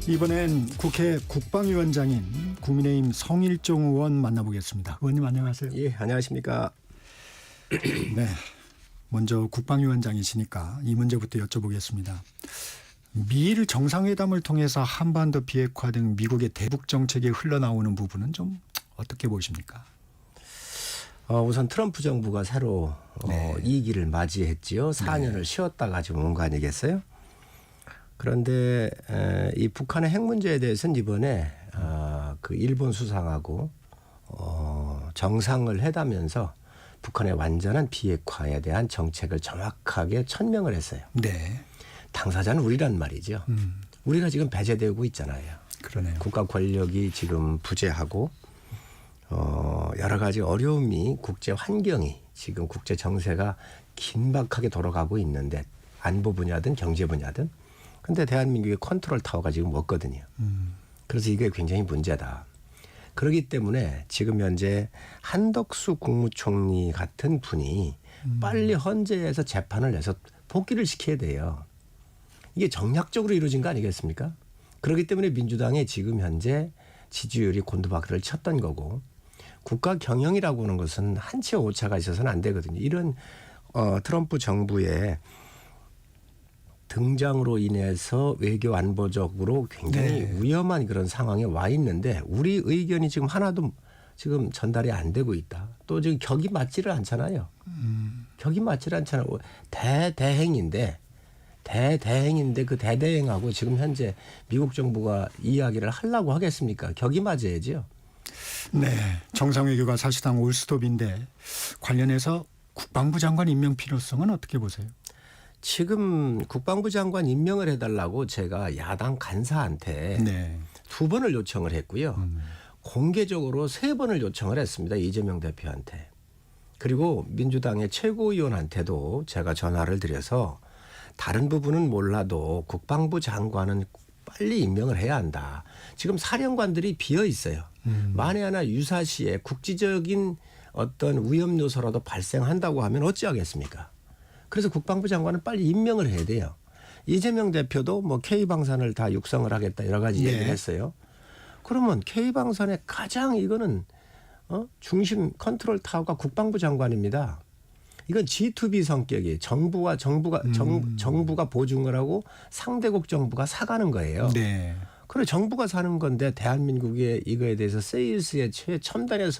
이번엔 국회 국방위원장인 국민의힘 성일종 의원 만나보겠습니다. 의원님 안녕하세요. 예, 안녕하십니까. 네, 먼저 국방위원장이시니까 이 문제부터 여쭤보겠습니다. 미일 정상회담을 통해서 한반도 비핵화 등 미국의 대북 정책이 흘러나오는 부분은 좀 어떻게 보십니까? 우선 트럼프 정부가 새로 네. 2기를 맞이했지요. 4년을 쉬었다가 지금 온 거 아니겠어요? 그런데 이 북한의 핵 문제에 대해서는 이번에 그 일본 수상하고 정상을 회담하면서 북한의 완전한 비핵화에 대한 정책을 정확하게 천명을 했어요. 네. 당사자는 우리란 말이죠. 우리가 지금 배제되고 있잖아요. 그러네요. 국가 권력이 지금 부재하고 여러 가지 어려움이 국제 환경이 지금 국제 정세가 긴박하게 돌아가고 있는데 안보 분야든 경제 분야든 근데 대한민국의 컨트롤 타워가 지금 없거든요. 그래서 이게 굉장히 문제다. 그렇기 때문에 지금 현재 한덕수 국무총리 같은 분이 빨리 헌재에서 재판을 내서 복귀를 시켜야 돼요. 이게 정략적으로 이루어진 거 아니겠습니까? 그렇기 때문에 민주당의 지금 현재 지지율이 곤두박질을 쳤던 거고 국가 경영이라고 하는 것은 한치의 오차가 있어서는 안 되거든요. 이런 트럼프 정부의 등장으로 인해서 외교 안보적으로 굉장히 위험한 그런 상황에 와 있는데 우리 의견이 지금 하나도 지금 전달이 안 되고 있다. 또 지금 격이 맞지를 않잖아요. 격이 맞지를 않잖아요. 대대행인데 그 대대행하고 지금 현재 미국 정부가 이야기를 하려고 하겠습니까? 격이 맞아야죠. 네, 정상외교가 사실상 올스톱인데 관련해서 국방부 장관 임명 필요성은 어떻게 보세요? 지금 국방부 장관 임명을 해달라고 제가 야당 간사한테 네. 2번을 요청을 했고요. 공개적으로 3번을 요청을 했습니다. 이재명 대표한테. 그리고 민주당의 최고위원한테도 제가 전화를 드려서 다른 부분은 몰라도 국방부 장관은 빨리 임명을 해야 한다. 지금 사령관들이 비어 있어요. 만에 하나 유사시에 국지적인 어떤 위험 요소라도 발생한다고 하면 어찌하겠습니까? 그래서 국방부 장관은 빨리 임명을 해야 돼요. 이재명 대표도 뭐 K방산을 다 육성을 하겠다 여러 가지 얘기를 했어요. 그러면 K방산의 가장 이거는 중심 컨트롤 타워가 국방부 장관입니다. 이건 G2B 성격이 정부가 보증을 하고 상대국 정부가 사가는 거예요. 네. 그래 정부가 사는 건데 대한민국의 이거에 대해서 세일스의 최첨단에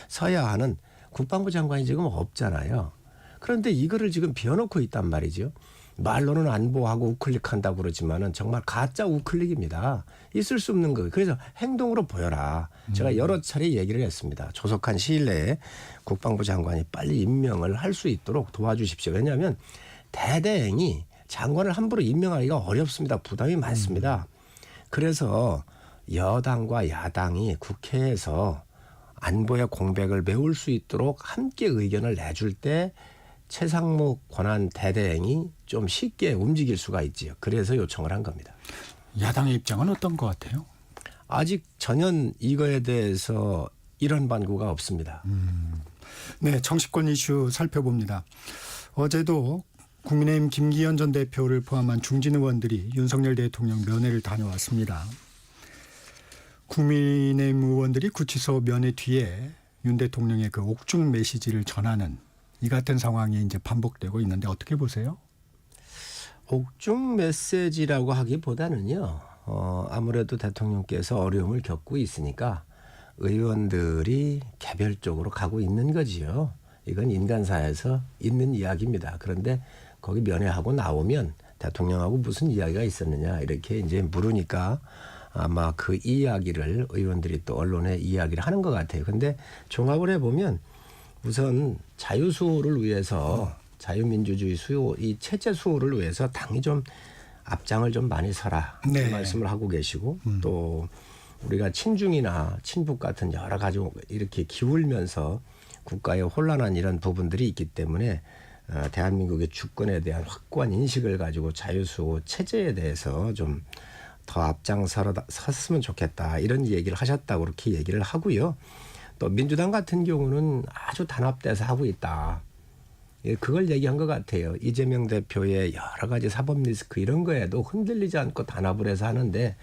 서야 하는 국방부 장관이 지금 없잖아요. 그런데 이거를 지금 비워놓고 있단 말이죠. 말로는 안보하고 우클릭한다고 그러지만은 정말 가짜 우클릭입니다. 있을 수 없는 거. 그래서 행동으로 보여라. 제가 여러 차례 얘기를 했습니다. 조속한 시일 내에 국방부 장관이 빨리 임명을 할 수 있도록 도와주십시오. 왜냐하면 대대행이 장관을 함부로 임명하기가 어렵습니다. 부담이 많습니다. 그래서 여당과 야당이 국회에서 안보의 공백을 메울 수 있도록 함께 의견을 내줄 때 최상목 권한 대대행이 좀 쉽게 움직일 수가 있지요. 그래서 요청을 한 겁니다. 야당의 입장은 어떤 것 같아요? 아직 전혀 이거에 대해서 이런 반구가 없습니다. 네, 정치권 이슈 살펴봅니다. 어제도 국민의힘 김기현 전 대표를 포함한 중진 의원들이 윤석열 대통령 면회를 다녀왔습니다. 국민의힘 의원들이 구치소 면회 뒤에 윤 대통령의 그 옥중 메시지를 전하는 이 같은 상황이 이제 반복되고 있는데 어떻게 보세요? 옥중 메시지라고 하기보다는요. 아무래도 대통령께서 어려움을 겪고 있으니까 의원들이 개별적으로 가고 있는 거지요. 이건 인간사에서 있는 이야기입니다. 그런데 거기 면회하고 나오면 대통령하고 무슨 이야기가 있었느냐 이렇게 이제 물으니까 아마 그 이야기를 의원들이 또 언론에 이야기를 하는 것 같아요. 그런데 종합을 해보면 우선 자유수호를 위해서 자유민주주의 수호 이 체제 수호를 위해서 당이 좀 앞장을 좀 많이 서라 네. 말씀을 하고 계시고 또 우리가 친중이나 친북 같은 여러 가지 이렇게 기울면서 국가의 혼란한 이런 부분들이 있기 때문에 대한민국의 주권에 대한 확고한 인식을 가지고 자유수호 체제에 대해서 좀 더 앞장섰으면 좋겠다 이런 얘기를 하셨다고 그렇게 얘기를 하고요. 또 민주당 같은 경우는 아주 단합돼서 하고 있다. 예, 그걸 얘기한 것 같아요. 이재명 대표의 여러 가지 사법 리스크 이런 거에도 흔들리지 않고 단합을 해서 하는데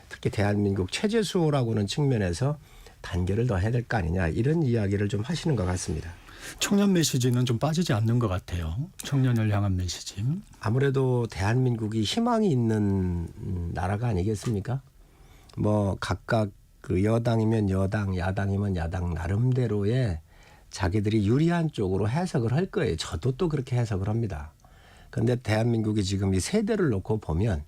특히 대한민국 체제 수호라고는 측면에서 단결을 더 해야 될 거 아니냐 이런 이야기를 좀 하시는 것 같습니다. 청년 메시지는 좀 빠지지 않는 것 같아요. 청년을 향한 메시지. 아무래도 대한민국이 희망이 있는 나라가 아니겠습니까? 뭐 각각 그 여당이면 여당, 야당이면 야당 나름대로의 자기들이 유리한 쪽으로 해석을 할 거예요. 저도 또 그렇게 해석을 합니다. 그런데 대한민국이 지금 이 세대를 놓고 보면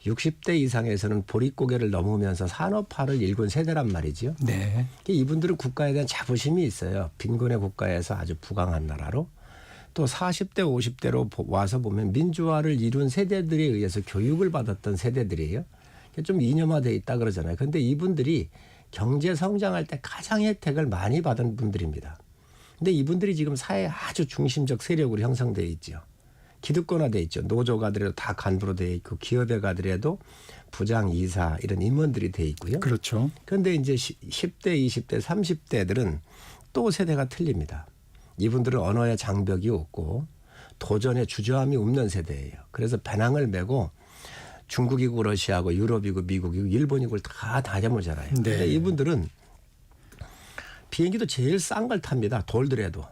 60대 이상에서는 보릿고개를 넘으면서 산업화를 일군 세대란 말이지요. 네. 이분들은 국가에 대한 자부심이 있어요. 빈곤의 국가에서 아주 부강한 나라로. 또 40대 50대로 와서 보면 민주화를 이룬 세대들에 의해서 교육을 받았던 세대들이에요. 좀 이념화되어 있다 그러잖아요. 그런데 이분들이 경제 성장할 때 가장 혜택을 많이 받은 분들입니다. 근데 이분들이 지금 사회에 아주 중심적 세력으로 형성되어 있죠. 기득권화되어 있죠. 노조가 더라도 다 간부로 되어 있고 기업에 가더라도 부장, 이사 이런 임원들이 되어 있고요. 그렇죠. 그런데 이제 10대, 20대, 30대들은 또 세대가 틀립니다. 이분들은 언어의 장벽이 없고 도전의 주저함이 없는 세대예요. 그래서 배낭을 메고 중국이고 러시아고 유럽이고 미국이고 일본이고 다 다녀보잖아요. 네. 근데 이분들은 비행기도 제일 싼 걸 탑니다. 돌더라도.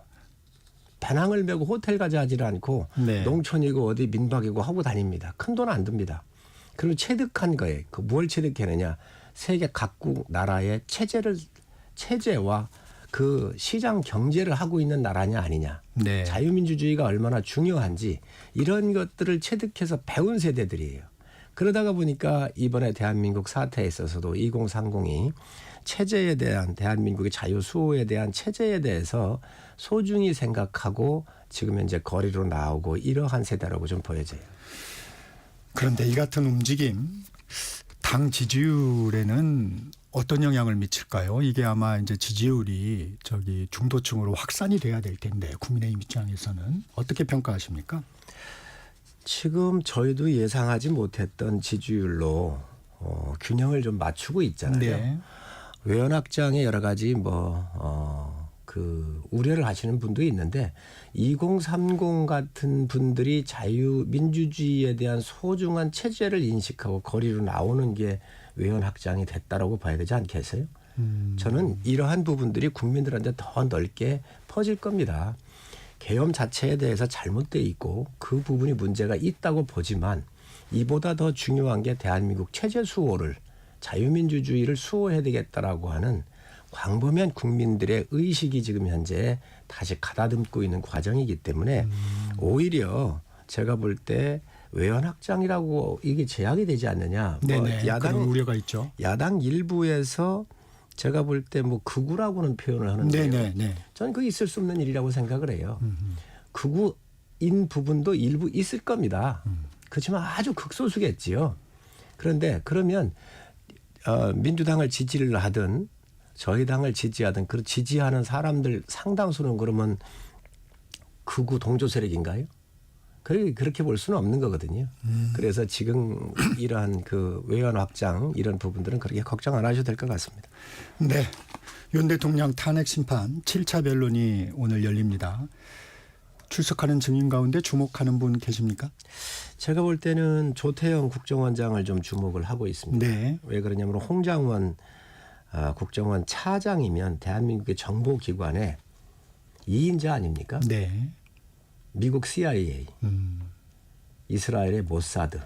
배낭을 메고 호텔 가지 하지를 않고 네. 농촌이고 어디 민박이고 하고 다닙니다. 큰 돈 안 듭니다. 그리고 체득한 거에 그 뭘 체득해내냐. 세계 각국 나라의 체제와 그 시장 경제를 하고 있는 나라냐 아니냐. 네. 자유민주주의가 얼마나 중요한지 이런 것들을 체득해서 배운 세대들이에요. 그러다가 보니까 이번에 대한민국 사태에 있어서도 2030이 체제에 대한 대한민국의 자유 수호에 대한 체제에 대해서 소중히 생각하고 지금 현재 거리로 나오고 이러한 세대라고 좀 보여져요. 그런데 이 같은 움직임 당 지지율에는 어떤 영향을 미칠까요? 이게 아마 이제 지지율이 저기 중도층으로 확산이 돼야 될 텐데 국민의힘 입장에서는 어떻게 평가하십니까? 지금 저희도 예상하지 못했던 지지율로 균형을 좀 맞추고 있잖아요. 네. 외연확장의 여러 가지 그 우려를 하시는 분도 있는데 2030 같은 분들이 자유민주주의에 대한 소중한 체제를 인식하고 거리로 나오는 게 외연확장이 됐다라고 봐야 되지 않겠어요? 저는 이러한 부분들이 국민들한테 더 넓게 퍼질 겁니다. 계엄 자체에 대해서 잘못돼 있고 그 부분이 문제가 있다고 보지만 이보다 더 중요한 게 대한민국 체제 수호를 자유민주주의를 수호해야 되겠다라고 하는 광범위한 국민들의 의식이 지금 현재 다시 가다듬고 있는 과정이기 때문에 오히려 제가 볼 때 외연확장이라고 이게 제약이 되지 않느냐. 네네. 그런 우려가 있죠. 야당 일부에서 제가 볼 때 뭐 극우라고는 표현을 하는데요. 네네. 저는 그게 있을 수 없는 일이라고 생각을 해요. 극우인 부분도 일부 있을 겁니다. 그렇지만 아주 극소수겠지요. 그런데 그러면 민주당을 지지를 하든 저희 당을 지지하든 그 지지하는 사람들 상당수는 그러면 극우 동조 세력인가요? 그렇게 볼 수는 없는 거거든요. 그래서 지금 이러한 그 외연 확장 이런 부분들은 그렇게 걱정 안 하셔도 될 것 같습니다. 네. 윤 대통령 탄핵 심판 7차 변론이 오늘 열립니다. 출석하는 증인 가운데 주목하는 분 계십니까? 제가 볼 때는 조태영 국정원장을 좀 주목을 하고 있습니다. 네. 왜 그러냐면 홍장원 국정원 차장이면 대한민국의 정보기관의 2인자 아닙니까? 네. 미국 CIA, 이스라엘의 모사드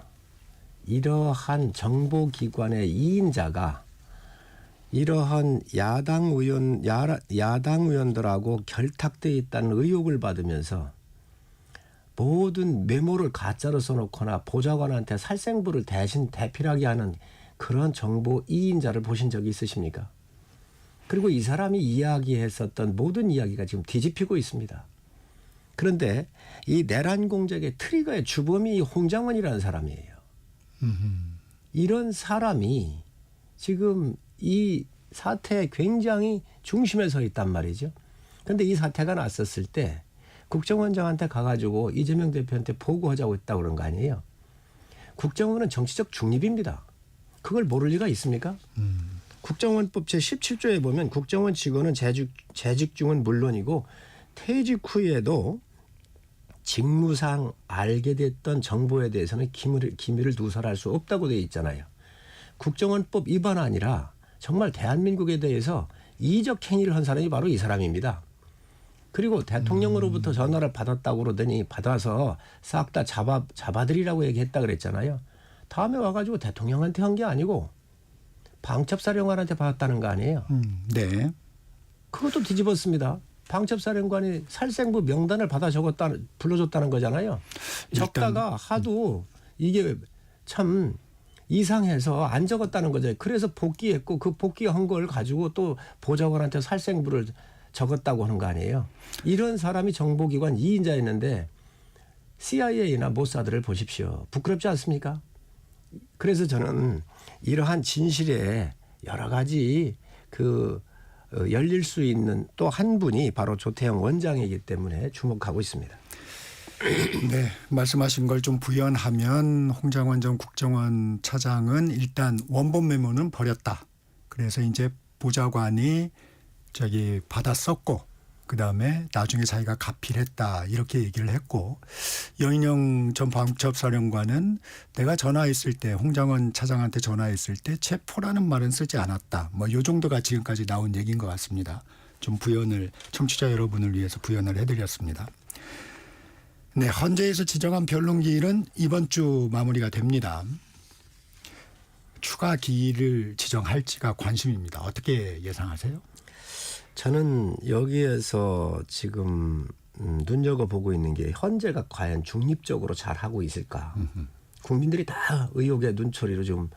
이러한 정보기관의 2인자가 이러한 야당 의원들하고 결탁되어 있다는 의혹을 받으면서 모든 메모를 가짜로 써놓거나 보좌관한테 살생부를 대신 대필하게 하는 그런 정보 2인자를 보신 적이 있으십니까? 그리고 이 사람이 이야기했었던 모든 이야기가 지금 뒤집히고 있습니다. 그런데 이 내란 공작의 트리거의 주범이 홍장원이라는 사람이에요. 이런 사람이 지금 이 사태에 굉장히 중심에 서 있단 말이죠. 그런데 이 사태가 났었을 때 국정원장한테 가가지고 이재명 대표한테 보고하자고 했다고 그런 거 아니에요. 국정원은 정치적 중립입니다. 그걸 모를 리가 있습니까? 국정원법 제17조에 보면 국정원 직원은 재직 중은 물론이고 퇴직 후에도 직무상 알게 됐던 정보에 대해서는 기밀을 누설할 수 없다고 되어 있잖아요. 국정원법 위반 아니라 정말 대한민국에 대해서 이적 행위를 한 사람이 바로 이 사람입니다. 그리고 대통령으로부터 전화를 받았다고 그러더니 받아서 싹 다 잡아들이라고 얘기했다 그랬잖아요. 다음에 와가지고 대통령한테 한 게 아니고 방첩사령관한테 받았다는 거 아니에요. 네. 그것도 뒤집었습니다. 방첩사령관이 살생부 명단을 받아 불러줬다는 거잖아요. 적다가 하도 이게 참 이상해서 안 적었다는 거죠. 그래서 복귀했고 그 복귀한 걸 가지고 또 보좌관한테 살생부를 적었다고 하는 거 아니에요. 이런 사람이 정보기관 2인자였는데 CIA나 모사드를 보십시오. 부끄럽지 않습니까? 그래서 저는 이러한 진실에 여러 가지 열릴 수 있는 또 한 분이 바로 조태영 원장이기 때문에 주목하고 있습니다. 네, 말씀하신 걸 좀 부연하면 홍장원 전 국정원 차장은 일단 원본 메모는 버렸다. 그래서 이제 보좌관이 받았었고 그다음에 나중에 자기가 가필했다 이렇게 얘기를 했고 여인영 전 방첩사령관은 내가 전화했을 때 홍장원 차장한테 전화했을 때 체포라는 말은 쓰지 않았다. 뭐 이 정도가 지금까지 나온 얘기인 것 같습니다. 좀 부연을 청취자 여러분을 위해서 부연을 해드렸습니다. 네, 헌재에서 지정한 변론기일은 이번 주 마무리가 됩니다. 추가 기일을 지정할지가 관심입니다. 어떻게 예상하세요? 저는 여기에서 지금 눈여겨보고 있는 게 헌재가 과연 중립적으로 잘하고 있을까. 국민들이 다 의혹의 눈초리로 좀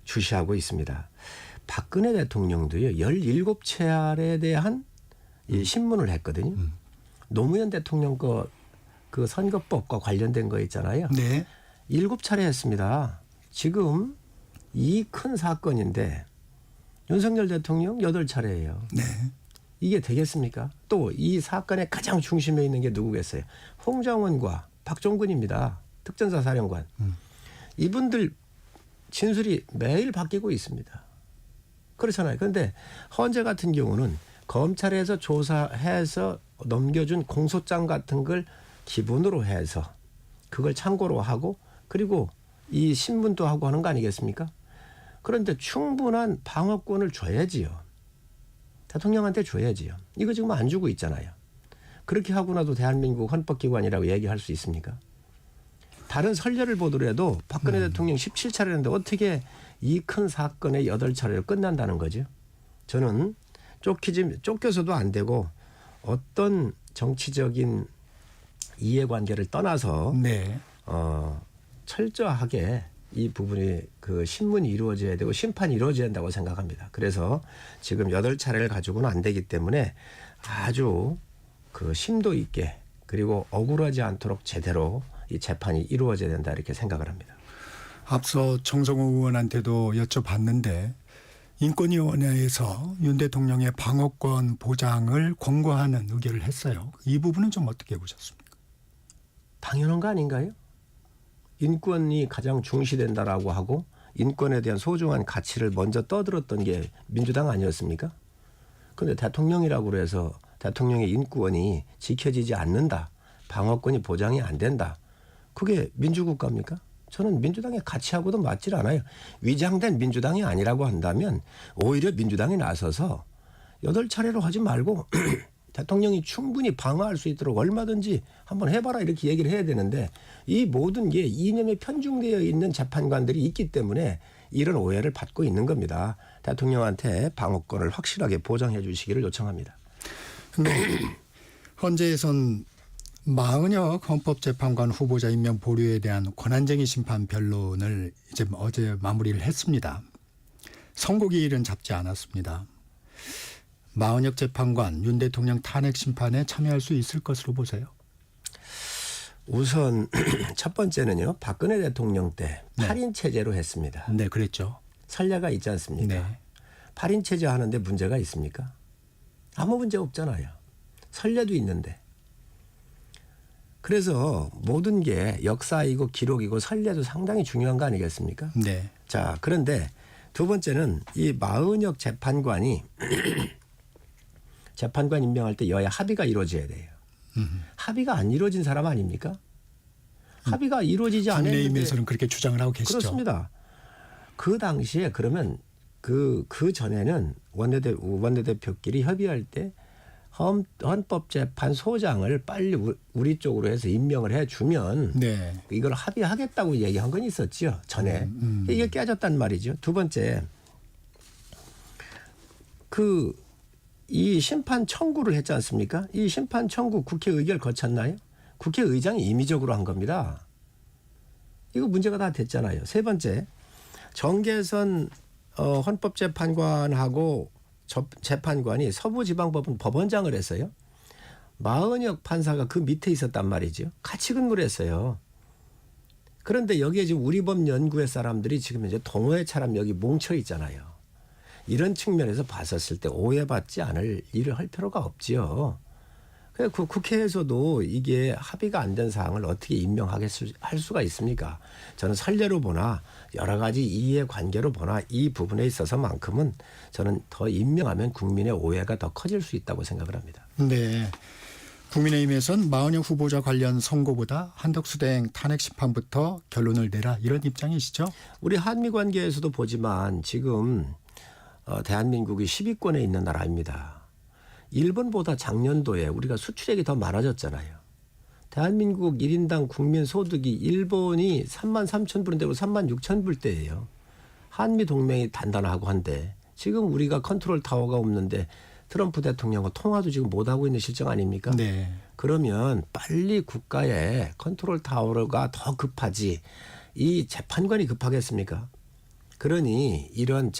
주시하고 있습니다. 박근혜 대통령도요. 17차례에 대한 이 신문을 했거든요. 노무현 대통령 그 선거법과 관련된 거 있잖아요. 네. 7차례 했습니다. 지금 이 큰 사건인데 윤석열 대통령 8차례예요. 네. 이게 되겠습니까? 또 이 사건의 가장 중심에 있는 게 누구겠어요? 홍장원과 박종근입니다. 특전사 사령관. 이분들 진술이 매일 바뀌고 있습니다. 그렇잖아요. 그런데 헌재 같은 경우는 검찰에서 조사해서 넘겨준 공소장 같은 걸 기본으로 해서 그걸 참고로 하고 그리고 이 신문도 하고 하는 거 아니겠습니까? 그런데 충분한 방어권을 줘야지요. 대통령한테 줘야지요. 이거 지금 안 주고 있잖아요. 그렇게 하고 나도 대한민국 헌법기관이라고 얘기할 수 있습니까? 다른 선례를 보더라도 박근혜 대통령 17차례인데 어떻게 이 큰 사건의 8차례로 끝난다는 거죠. 저는 쫓겨서도 안 되고 어떤 정치적인 이해관계를 떠나서 네. 철저하게 이 부분이 그 신문이 이루어져야 되고 심판이 이루어져야 된다고 생각합니다. 그래서 지금 8차례를 가지고는 안 되기 때문에 아주 그 심도 있게 그리고 억울하지 않도록 제대로 이 재판이 이루어져야 된다 이렇게 생각을 합니다. 앞서 정성호 의원한테도 여쭤봤는데 인권위원회에서 윤 대통령의 방어권 보장을 권고하는 의결을 했어요. 이 부분은 좀 어떻게 보셨습니까? 당연한 거 아닌가요? 인권이 가장 중시된다라고 하고 인권에 대한 소중한 가치를 먼저 떠들었던 게 민주당 아니었습니까? 그런데 대통령이라고 해서 대통령의 인권이 지켜지지 않는다. 방어권이 보장이 안 된다. 그게 민주국가입니까? 저는 민주당의 가치하고도 맞질 않아요. 위장된 민주당이 아니라고 한다면 오히려 민주당이 나서서 8차례로 하지 말고 대통령이 충분히 방어할 수 있도록 얼마든지 한번 해봐라 이렇게 얘기를 해야 되는데 이 모든 게 이념에 편중되어 있는 재판관들이 있기 때문에 이런 오해를 받고 있는 겁니다. 대통령한테 방어권을 확실하게 보장해 주시기를 요청합니다. 헌재에선 마은혁 헌법재판관 후보자 임명 보류에 대한 권한쟁의 심판 변론을 이제 어제 마무리를 했습니다. 선고기일은 잡지 않았습니다. 마은혁 재판관 윤 대통령 탄핵 심판에 참여할 수 있을 것으로 보세요? 우선 첫 번째는요. 박근혜 대통령 때 네. 8인 체제로 했습니다. 네, 그랬죠. 선례가 있지 않습니까? 네. 8인 체제 하는데 문제가 있습니까? 아무 문제 없잖아요. 선례도 있는데. 그래서 모든 게 역사이고 기록이고 선례도 상당히 중요한 거 아니겠습니까? 네. 자, 그런데 두 번째는 이 마은혁 재판관이 재판관 임명할 때 여야 합의가 이루어져야 돼요. 합의가 안 이루어진 사람 아닙니까? 합의가 이루어지지 않았는데 국민의힘에서는 그렇게 주장을 하고 계시죠. 그렇습니다. 그 당시에 그러면 그 전에는 원내대표끼리 협의할 때 헌법재판소장을 빨리 우리 쪽으로 해서 임명을 해주면 네. 이걸 합의하겠다고 얘기한 건 있었죠. 전에. 이게 깨졌단 말이죠. 두 번째, 이 심판 청구를 했지 않습니까? 이 심판 청구 국회 의결 거쳤나요? 국회의장이 임의적으로 한 겁니다. 이거 문제가 다 됐잖아요. 세 번째, 정계선 헌법재판관하고 재판관이 서부지방법원 법원장을 했어요. 마은혁 판사가 그 밑에 있었단 말이죠. 같이 근무를 했어요. 그런데 여기에 지금 우리법 연구회 사람들이 지금 이제 동호회처럼 여기 뭉쳐 있잖아요. 이런 측면에서 봤었을 때 오해받지 않을 일을 할 필요가 없지요. 그 국회에서도 이게 합의가 안 된 사항을 어떻게 할 수가 있습니까? 저는 선례로 보나 여러 가지 이해관계로 보나 이 부분에 있어서만큼은 저는 더 임명하면 국민의 오해가 더 커질 수 있다고 생각을 합니다. 네. 국민의힘에선 마은혁 후보자 관련 선고보다 한덕수 대행 탄핵 심판부터 결론을 내라 이런 입장이시죠? 우리 한미 관계에서도 보지만 지금 대한민국이 10위권에 있는 나라입니다. 일본보다 작년도에 우리가 수출액이 더 많아졌잖아요. 대한민국 1인당 국민 소득이 일본이 33,000불인데 36,000불대예요. 한미 동맹이 단단하고 한데 지금 우리가 컨트롤 타워가 없는데 트럼프 대통령과 통화도 지금 못하고 있는 실정 아닙니까? 네. 그러면 빨리 국가의 컨트롤 타워가 더 급하지 이 재판관이 급하겠습니까? 그러니 이런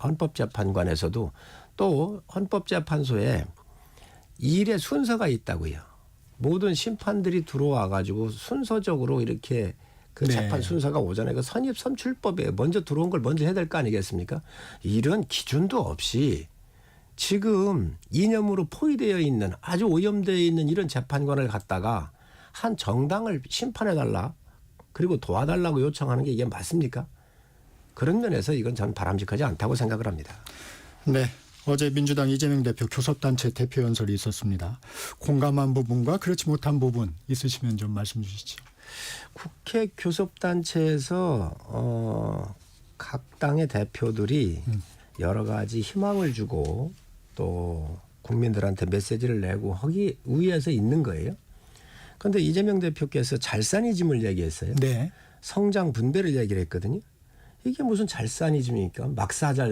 헌법재판관에서도 또 헌법재판소에 일의 순서가 있다고요. 모든 심판들이 들어와 가지고 순서적으로 이렇게 그 네. 재판 순서가 오잖아요. 그 선입선출법에 먼저 들어온 걸 먼저 해야 될 거 아니겠습니까? 이런 기준도 없이 지금 이념으로 포위되어 있는 아주 오염되어 있는 이런 재판관을 갖다가 한 정당을 심판해달라 그리고 도와달라고 요청하는 게 이게 맞습니까? 그런 면에서 이건 전 바람직하지 않다고 생각을 합니다. 네. 어제 민주당 이재명 대표 교섭단체 대표 연설이 있었습니다. 공감한 부분과 그렇지 못한 부분 있으시면 좀 말씀 주시죠. 국회 교섭단체에서 각 당의 대표들이 여러 가지 희망을 주고 또 국민들한테 메시지를 내고 하기 위해서 있는 거예요. 그런데 이재명 대표께서 잘사니즘을 얘기했어요. 네. 성장 분배를 얘기를 했거든요. 이게 무슨 잘사니즘입니까?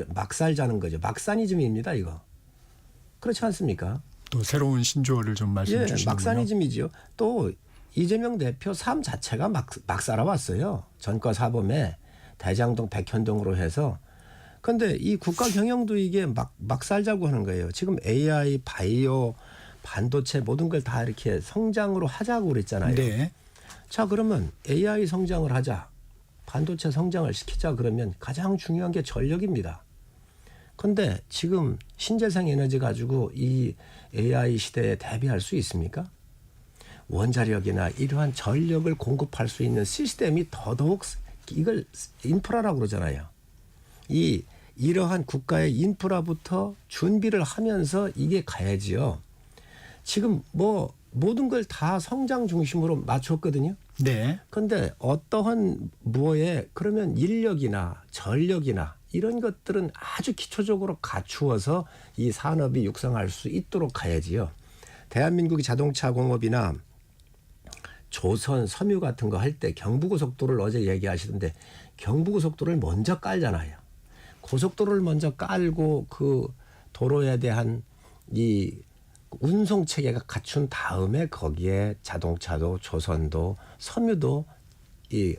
막살자는 거죠. 막사니즘입니다, 이거. 그렇지 않습니까? 또 새로운 신조어를 좀 말씀 예, 주시는군요. 막사니즘이죠. 또 이재명 대표 삶 자체가 막 살아왔어요. 전과 사범에 대장동, 백현동으로 해서. 그런데 이 국가 경영도 이게 막 살자고 하는 거예요. 지금 AI, 바이오, 반도체 모든 걸 다 이렇게 성장으로 하자고 그랬잖아요. 네. 자, 그러면 AI 성장을 하자. 반도체 성장을 시키자 그러면 가장 중요한 게 전력입니다. 그런데 지금 신재생 에너지 가지고 이 AI 시대에 대비할 수 있습니까? 원자력이나 이러한 전력을 공급할 수 있는 시스템이 더더욱 이걸 인프라라고 그러잖아요. 이러한 국가의 인프라부터 준비를 하면서 이게 가야지요. 지금 모든 걸 다 성장 중심으로 맞췄거든요. 네. 그런데 어떠한 뭐에 그러면 인력이나 전력이나 이런 것들은 아주 기초적으로 갖추어서 이 산업이 육성할 수 있도록 가야지요. 대한민국의 자동차 공업이나 조선, 섬유 같은 거 할 때 경부고속도로를 어제 얘기하시던데 경부고속도로를 먼저 깔잖아요. 고속도로를 먼저 깔고 그 도로에 대한 이 운송 체계가 갖춘 다음에 거기에 자동차도 조선도 섬유도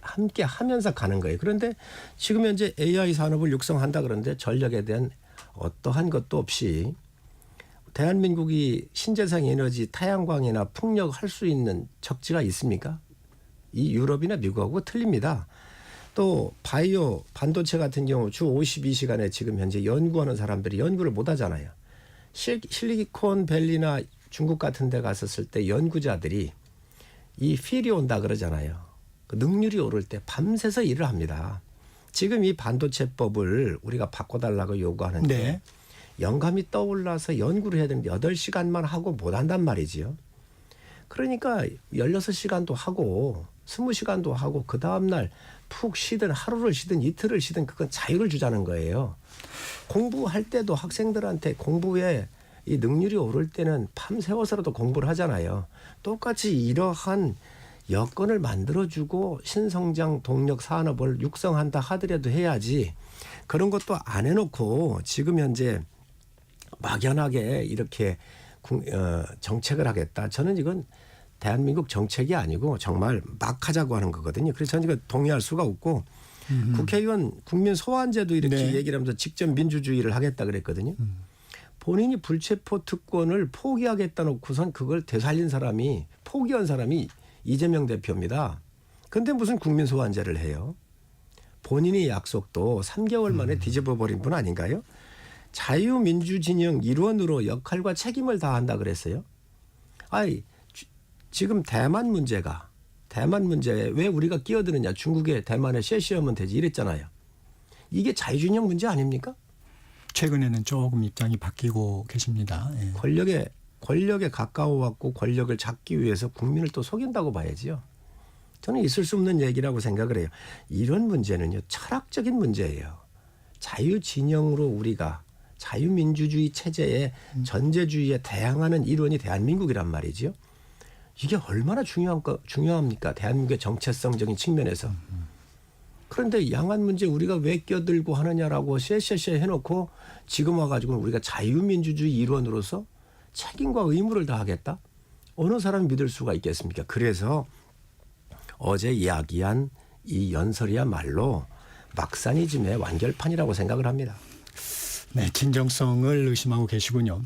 함께 하면서 가는 거예요. 그런데 지금 현재 AI 산업을 육성한다 그러는데 전력에 대한 어떠한 것도 없이 대한민국이 신재생 에너지 태양광이나 풍력 할 수 있는 적지가 있습니까? 이 유럽이나 미국하고 틀립니다. 또 바이오 반도체 같은 경우 주 52시간에 지금 현재 연구하는 사람들이 연구를 못 하잖아요. 실리콘밸리나 중국 같은 데 갔었을 때 연구자들이 이 필이 온다 그러잖아요. 그 능률이 오를 때 밤새서 일을 합니다. 지금 이 반도체법을 우리가 바꿔달라고 요구하는데 네. 영감이 떠올라서 연구를 해야 되는데 8시간만 하고 못 한단 말이지요. 그러니까 16시간도 하고 20시간도 하고 그 다음날 푹 쉬든 하루를 쉬든 이틀을 쉬든 그건 자유를 주자는 거예요. 공부할 때도 학생들한테 공부에 이 능률이 오를 때는 밤새워서라도 공부를 하잖아요. 똑같이 이러한 여건을 만들어주고 신성장 동력 산업을 육성한다 하더라도 해야지 그런 것도 안 해놓고 지금 현재 막연하게 이렇게 정책을 하겠다. 저는 이건 대한민국 정책이 아니고 정말 막 하자고 하는 거거든요. 그래서 저는 이거 동의할 수가 없고 국회의원 국민 소환제도 이렇게 네. 얘기를 하면서 직접 민주주의를 하겠다 그랬거든요. 본인이 불체포 특권을 포기하겠다 놓고선 그걸 되살린 사람이 포기한 사람이 이재명 대표입니다. 그런데 무슨 국민 소환제를 해요. 본인의 약속도 3개월 만에 뒤집어 버린 분 아닌가요? 자유민주진영 일원으로 역할과 책임을 다한다 그랬어요. 아이 지금 대만 문제에 왜 우리가 끼어드느냐. 중국에 대만에 쉐시하면 되지 이랬잖아요. 이게 자유진영 문제 아닙니까? 최근에는 조금 입장이 바뀌고 계십니다. 예. 권력에 가까워왔고 권력을 잡기 위해서 국민을 또 속인다고 봐야지요. 저는 있을 수 없는 얘기라고 생각을 해요. 이런 문제는요. 철학적인 문제예요. 자유진영으로 우리가 자유민주주의 체제의 전제주의에 대항하는 일원이 대한민국이란 말이죠. 이게 얼마나 중요합니까? 대한민국의 정체성적인 측면에서. 그런데 양안 문제 우리가 왜 껴들고 하느냐라고 쎄쎄쎄 해놓고 지금 와가지고는 우리가 자유민주주의 일원으로서 책임과 의무를 다하겠다? 어느 사람이 믿을 수가 있겠습니까? 그래서 어제 이야기한 이 연설이야말로 막사니즘의 완결판이라고 생각을 합니다. 네, 진정성을 의심하고 계시군요.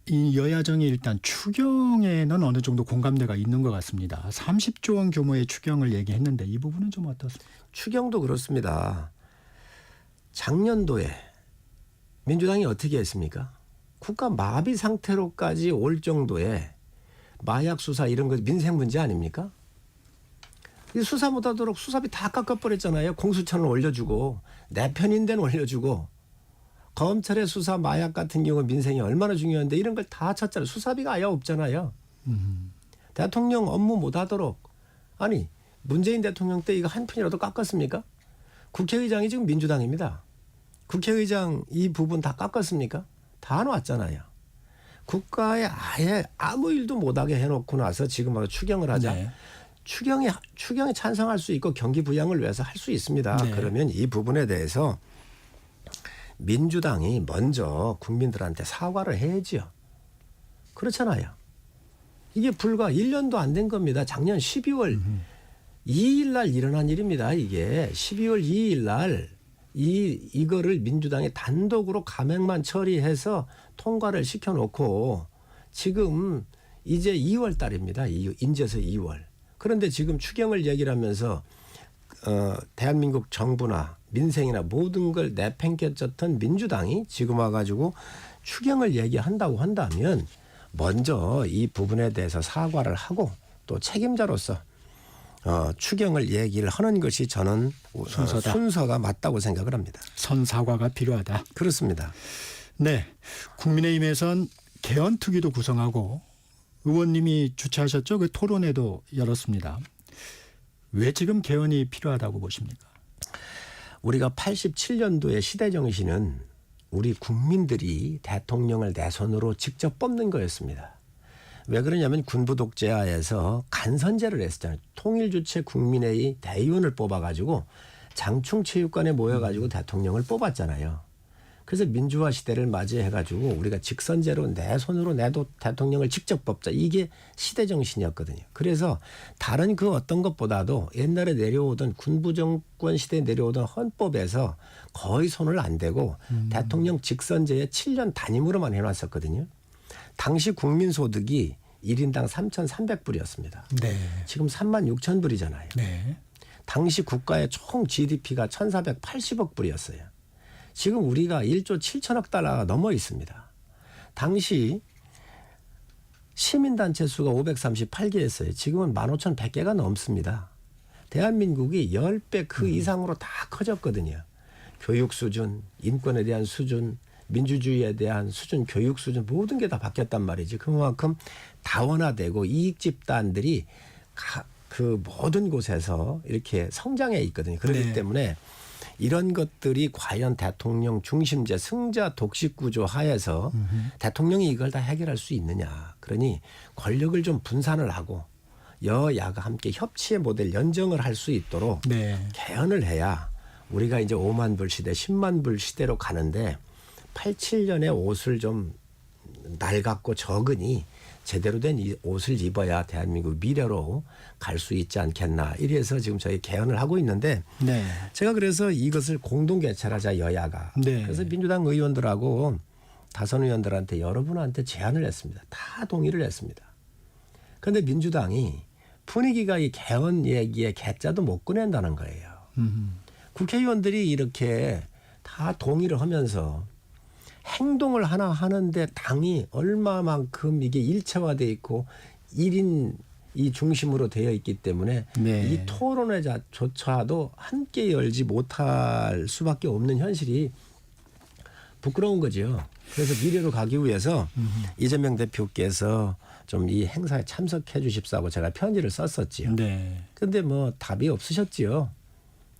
이 여야정이 일단 추경에는 어느 정도 공감대가 있는 것 같습니다. 30조 원 규모의 추경을 얘기했는데 이 부분은 좀 어떻습니까? 추경도 그렇습니다. 작년도에 민주당이 어떻게 했습니까? 국가 마비 상태로까지 올 정도의 마약 수사 이런 거 민생 문제 아닙니까? 이 수사 못하도록 수사비 다 깎아버렸잖아요. 공수처는 올려주고 내 편인 데는 올려주고 검찰의 수사 마약 같은 경우 민생이 얼마나 중요한데 이런 걸 다 쳤잖아요. 수사비가 아예 없잖아요. 대통령 업무 못하도록 아니 문재인 대통령 때 이거 한 푼이라도 깎았습니까? 국회의장이 지금 민주당입니다. 국회의장 이 부분 다 깎았습니까? 다 놨잖아요. 국가에 아예 아무 일도 못하게 해놓고 나서 지금 와서 추경을 하자. 네. 추경에 찬성할 수 있고 경기 부양을 위해서 할 수 있습니다. 네. 그러면 이 부분에 대해서 민주당이 먼저 국민들한테 사과를 해야지요. 그렇잖아요. 이게 불과 1년도 안 된 겁니다. 작년 12월 2일 날 일어난 일입니다. 이게 12월 2일 날 이거를 민주당이 단독으로 감액만 처리해서 통과를 시켜놓고 지금 이제 2월 달입니다. 인제서 2월. 그런데 지금 추경을 얘기를 하면서 대한민국 정부나 민생이나 모든 걸 내팽개쳤던 민주당이 지금 와가지고 추경을 얘기한다고 한다면 먼저 이 부분에 대해서 사과를 하고 또 책임자로서 추경을 얘기를 하는 것이 저는 순서가 맞다고 생각을 합니다. 선사과가 필요하다. 그렇습니다. 네, 국민의힘에선 개헌특위도 구성하고 의원님이 주최하셨죠? 그 토론회도 열었습니다. 왜 지금 개헌이 필요하다고 보십니까? 우리가 87년도의 시대정신은 우리 국민들이 대통령을 내 손으로 직접 뽑는 거였습니다. 왜 그러냐면 군부 독재하에서 간선제를 했었잖아요. 통일주체 국민회의 대의원을 뽑아가지고 장충체육관에 모여가지고 대통령을 뽑았잖아요. 그래서 민주화 시대를 맞이해가지고 우리가 직선제로 내 손으로 내도 대통령을 직접 뽑자. 이게 시대 정신이었거든요. 그래서 다른 그 어떤 것보다도 옛날에 내려오던 군부 정권 시대에 내려오던 헌법에서 거의 손을 안 대고 대통령 직선제에 7년 단임으로만 해놨었거든요. 당시 국민소득이 1인당 3,300불이었습니다. 네. 지금 36,000불이잖아요. 네. 당시 국가의 총 GDP가 1,480억 불이었어요. 지금 우리가 1조 7천억 달러가 넘어 있습니다. 당시 시민단체 수가 538개였어요. 지금은 15,100개가 넘습니다. 대한민국이 10배 그 이상으로 다 커졌거든요. 교육 수준, 인권에 대한 수준, 민주주의에 대한 수준, 교육 수준 모든 게 다 바뀌었단 말이지. 그만큼 다원화되고 이익 집단들이 그 모든 곳에서 이렇게 성장해 있거든요. 그렇기 네. 때문에 이런 것들이 과연 대통령 중심제 승자 독식 구조 하에서 대통령이 이걸 다 해결할 수 있느냐. 그러니 권력을 좀 분산을 하고 여야가 함께 협치의 모델 연정을 할 수 있도록 네. 개헌을 해야 우리가 이제 5만 불 시대, 10만 불 시대로 가는데 87년의 옷을 좀 낡았고 적으니 제대로 된 이 옷을 입어야 대한민국 미래로 갈 수 있지 않겠나. 이래서 지금 저희 개헌을 하고 있는데 네. 제가 그래서 이것을 공동 개최하자 여야가. 네. 그래서 민주당 의원들하고 다선 의원들한테 여러분한테 제안을 했습니다. 다 동의를 했습니다. 그런데 민주당이 분위기가 이 개헌 얘기에 개자도 못 꺼낸다는 거예요. 국회의원들이 이렇게 다 동의를 하면서 행동을 하나 하는데 당이 얼마만큼 이게 일체화되어 있고 1인 이 중심으로 되어 있기 때문에 네. 이 토론회조차도 함께 열지 못할 수밖에 없는 현실이 부끄러운 거죠. 그래서 미래로 가기 위해서 이재명 대표께서 좀 이 행사에 참석해 주십사고 제가 편지를 썼었지요. 네. 그런데 뭐 답이 없으셨지요.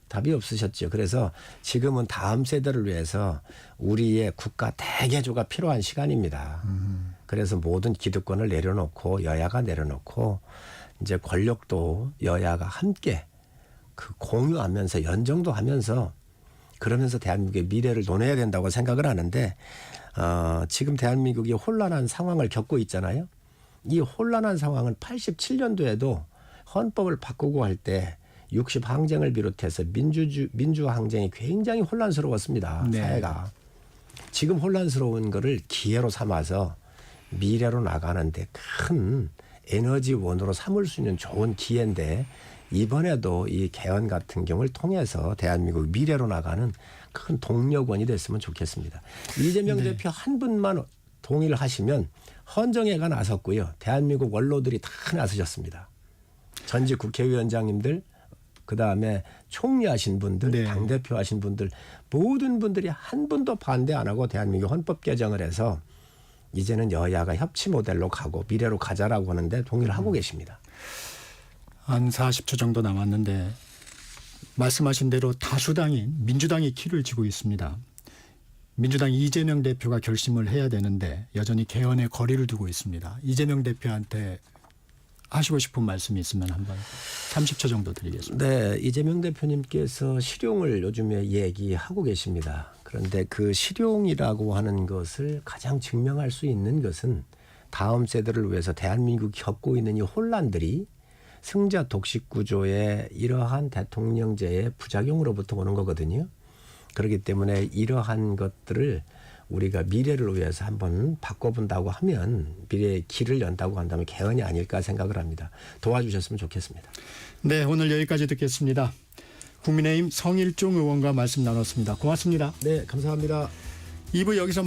답이 없으셨죠. 그래서 지금은 다음 세대를 위해서 우리의 국가 대개조가 필요한 시간입니다. 그래서 모든 기득권을 내려놓고 여야가 내려놓고 이제 권력도 여야가 함께 그 공유하면서 연정도 하면서 그러면서 대한민국의 미래를 논해야 된다고 생각을 하는데 지금 대한민국이 혼란한 상황을 겪고 있잖아요. 이 혼란한 상황은 87년도에도 헌법을 바꾸고 할 때 60 항쟁을 비롯해서 민주 항쟁이 굉장히 혼란스러웠습니다. 네. 사회가. 지금 혼란스러운 거를 기회로 삼아서 미래로 나가는데 큰 에너지원으로 삼을 수 있는 좋은 기회인데 이번에도 이 개헌 같은 경우를 통해서 대한민국 미래로 나가는 큰 동력원이 됐으면 좋겠습니다. 이재명 네. 대표 한 분만 동의를 하시면 헌정회가 나섰고요. 대한민국 원로들이 다 나서셨습니다. 전직 국회의원장님들 그다음에 총리하신 분들, 네. 당대표 하신 분들 모든 분들이 한 분도 반대 안 하고 대한민국 헌법 개정을 해서 이제는 여야가 협치 모델로 가고 미래로 가자라고 하는데 동의를 하고 계십니다. 한 40초 정도 남았는데 말씀하신 대로 다수당인 민주당이 키를 쥐고 있습니다. 민주당 이재명 대표가 결심을 해야 되는데 여전히 개헌에 거리를 두고 있습니다. 이재명 대표한테 하시고 싶은 말씀이 있으면 한번 30초 정도 드리겠습니다. 네, 이재명 대표님께서 실용을 요즘에 얘기하고 계십니다. 그런데 그 실용이라고 하는 것을 가장 증명할 수 있는 것은 다음 세대를 위해서 대한민국이 겪고 있는 이 혼란들이 승자 독식 구조의 이러한 대통령제의 부작용으로부터 오는 거거든요. 그렇기 때문에 이러한 것들을 우리가 미래를 위해서 한번 바꿔본다고 하면 미래의 길을 연다고 한다면 개헌이 아닐까 생각을 합니다. 도와주셨으면 좋겠습니다. 네, 오늘 여기까지 듣겠습니다. 국민의힘 성일종 의원과 말씀 나눴습니다. 고맙습니다. 네, 감사합니다. 2부 여기서